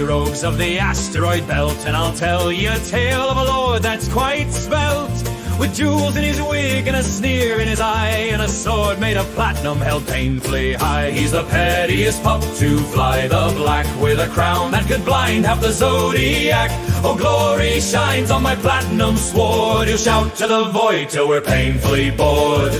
rogues of the asteroid belt, and I'll tell you a tale of a lord that's quite svelte, with jewels in his wig and a sneer in his eye, and a sword made of platinum held painfully high. He's the pettiest pup to fly, the black with a crown that could blind half the zodiac. Oh, glory shines on my platinum sword. He'll shout to the void till we're painfully bored.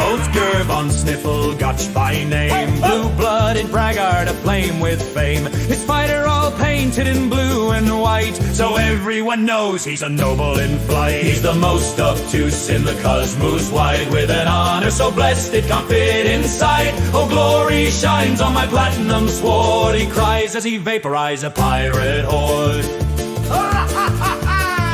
Ozgar von Snifflegotch by name, blue-blooded braggart aflame with fame. His fighter all painted in blue and white, so everyone knows he's a noble in flight. He's the most obtuse in the cosmos wide, with an honor so blessed it can't fit inside. Oh, glory shines on my platinum sword, he cries as he vaporizes a pirate horde.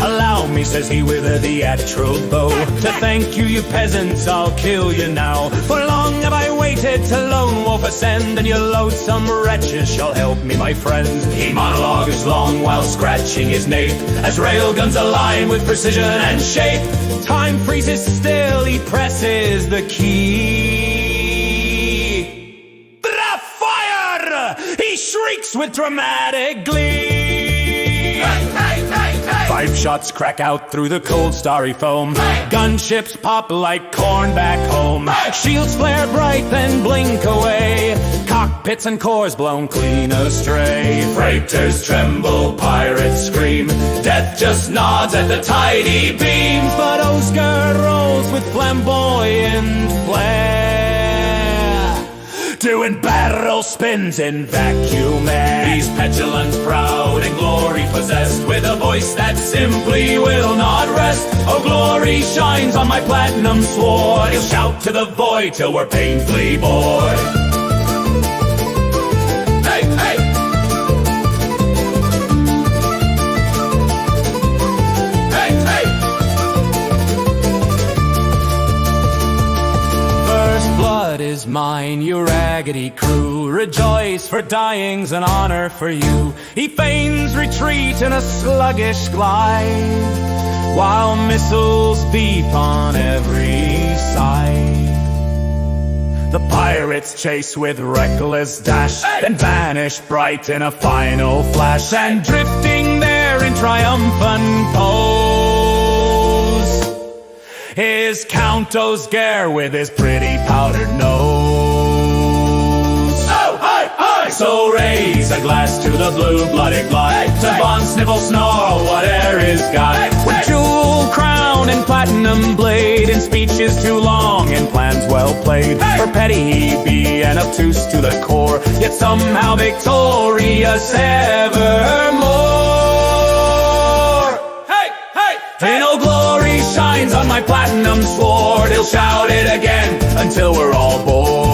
Allow me, says he with a theatrical bow, to thank you, you peasants, I'll kill you now. For long have I waited till lone wolf ascend, and you loathsome wretches shall help me, my friends. He monologues long while scratching his nape, as railguns align with precision and shape. Time freezes still, he presses the key. Fire! He shrieks with dramatic glee. Five shots crack out through the cold starry foam. Gunships pop like corn back home. Shields flare bright then blink away. Cockpits and cores blown clean astray. Freighters tremble, pirates scream. Death just nods at the tidy beams. But Ozgar rolls with flamboyant flair, doing barrel spins in vacuum air. He's petulant, proud, and glory possessed, with a voice that simply will not rest. Oh, glory shines on my platinum sword. He'll shout to the void till we're painfully bored. Hey, hey! Hey, hey! First blood is mine, you raggedy crew. Rejoice, for dying's an honor for you. He feigns retreat in a sluggish glide, while missiles beep on every side. The pirates chase with reckless dash, then vanish bright in a final flash. And drifting there in triumphant pose is Count Ozgar with his pretty powdered nose. So raise a glass to the blue-blooded glide, to Von Sniffle Snarl, whate'er is got. With jewel crown and platinum blade, and speeches too long and plans well played. For petty he be and obtuse to the core, yet somehow victorious evermore. Hey, hey, hey! No glory shines on my platinum sword. He'll shout it again until we're all bored.